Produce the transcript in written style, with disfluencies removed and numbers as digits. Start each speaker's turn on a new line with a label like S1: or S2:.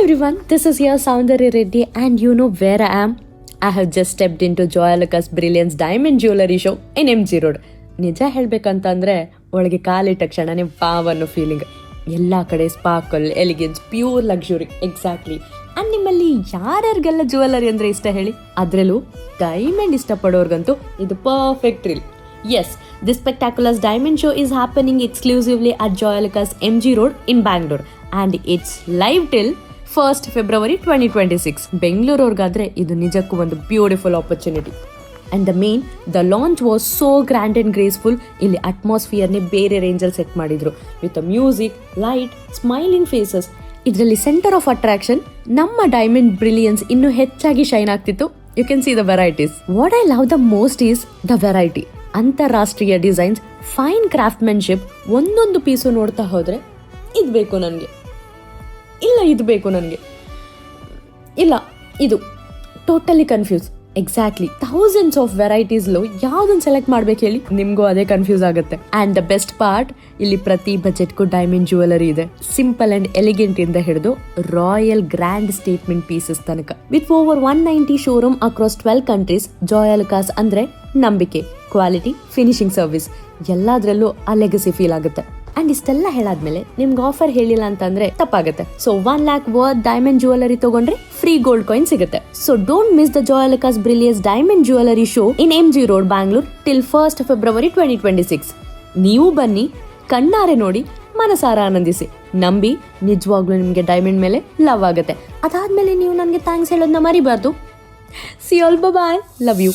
S1: everyone, this is your Soundarya Reddy and you know where I am. I have just stepped into Joyalukas Brilliance Diamond Jewelry Show in MG Road. ನಿಜ ಹೇಳ್ಬೇಕಂತಂದ್ರೆ ಒಳಗೆ ಕಾಲಿಟ್ಟ ಕ್ಷಣನೇ wow ಅನ್ನೋ feeling. ಎಲ್ಲ ಕಡೆ sparkle, elegance, pure luxury. Exactly. And ನಿಮ್ಮಲ್ಲಿ ಯಾರ್ಯಾರಿಗೆಲ್ಲ jewellery ಅಂದ್ರೆ ಇಷ್ಟ ಹೇಳಿ, ಅದರಲ್ಲೂ ಡೈಮಂಡ್ ಇಷ್ಟಪಡೋರ್ಗಂತೂ ಇದು perfect thrill. Yes, this spectacular diamond show is happening exclusively at Joyalukas MG Road in Bangalore and it's live till 1st February 2026. ಬೆಂಗಳೂರವ್ರಿಗಾದ್ರೆ ಇದು ನಿಜಕ್ಕೂ ಒಂದು beautiful opportunity. And the launch was so grand and graceful. ಇಲ್ಲಿ ಅಟ್ಮಾಸ್ಫಿಯರ್ನೇ ಬೇರೆ ರೇಂಜಲ್ಲಿ set ಮಾಡಿದ್ರು with music, light, smiling faces. ಇದರಲ್ಲಿ centre of attraction ನಮ್ಮ diamond brilliance ಇನ್ನೂ ಹೆಚ್ಚಾಗಿ ಶೈನ್ ಆಗ್ತಿತ್ತು. You can see the varieties. What I love the most is the variety. ಅಂತಾರಾಷ್ಟ್ರೀಯ ಡಿಸೈನ್ಸ್, ಫೈನ್ ಕ್ರಾಫ್ಟ್ಮನ್ಶಿಪ್. ಒಂದೊಂದು ಪೀಸು ನೋಡ್ತಾ ಹೋದರೆ ಇದು ಬೇಕು ನನಗೆ, ಇಲ್ಲ ಇದು ಬೇಕು ನನಗೆ, ಇಲ್ಲ ಇದು, totally confuse. Exactly. Thousands of ವೆರೈಟೀಸ್ಲು ಯಾವುದನ್ನು ಸೆಲೆಕ್ಟ್ ಮಾಡ್ಬೇಕು ಹೇಳಿ, ನಿಮಗೂ ಅದೇ ಕನ್ಫ್ಯೂಸ್ ಆಗುತ್ತೆ. ಆ್ಯಂಡ್ ದ ಬೆಸ್ಟ್ ಪಾರ್ಟ್, ಇಲ್ಲಿ ಪ್ರತಿ ಬಜೆಟ್ಗೂ ಡೈಮಂಡ್ ಜ್ಯುವೆಲರಿ ಇದೆ. ಸಿಂಪಲ್ ಆ್ಯಂಡ್ ಎಲಿಗೆಂಟ್ ಇಂದ ಹಿಡಿದು ರಾಯಲ್ ಗ್ರ್ಯಾಂಡ್ ಸ್ಟೇಟ್ಮೆಂಟ್ ಪೀಸಸ್ ತನಕ. With over 190 showroom across 12 countries, Joyalukkas ಅಂದ್ರೆ ನಂಬಿಕೆ, ಕ್ವಾಲಿಟಿ, ಫಿನಿಶಿಂಗ್ ಸರ್ವಿಸ್ ಎಲ್ಲದರಲ್ಲೂ ಆ ಲೆಗಸಿ ಫೀಲ್ ಆಗುತ್ತೆ. ಅಂಡ್ ಇಷ್ಟೆಲ್ಲ ಹೇಳಾದ್ಮೇಲೆ ನಿಮ್ಗೆ ಆಫರ್ ಹೇಳಿಲ್ಲ ಅಂತಂದ್ರೆ ತಪ್ಪಾಗುತ್ತೆ. So 1 lakh worth diamond jewellery ತಗೊಂಡ್ರೆ ಫ್ರೀ ಗೋಲ್ಡ್ ಕಾಯಿನ್ ಸಿಗುತ್ತೆ. So don't miss the Joyalukkas brilliance diamond jewellery show in MG Road, Bangalore till 1st February 2026. ನೀವು ಬನ್ನಿ, ಕಣ್ಣಾರೆ ನೋಡಿ, ಮನಸಾರ ಆನಂದಿಸಿ. ನಂಬಿ, ನಿಜವಾಗ್ಲೂ ನಿಮಗೆ ಡೈಮಂಡ್ ಮೇಲೆ ಲವ್ ಆಗುತ್ತೆ. ಅದಾದ್ಮೇಲೆ ನೀವು ನನಗೆ ಥ್ಯಾಂಕ್ಸ್ ಹೇಳೋದನ್ನ ಮರಿಬಾರ್ದು. See all, bye, love you.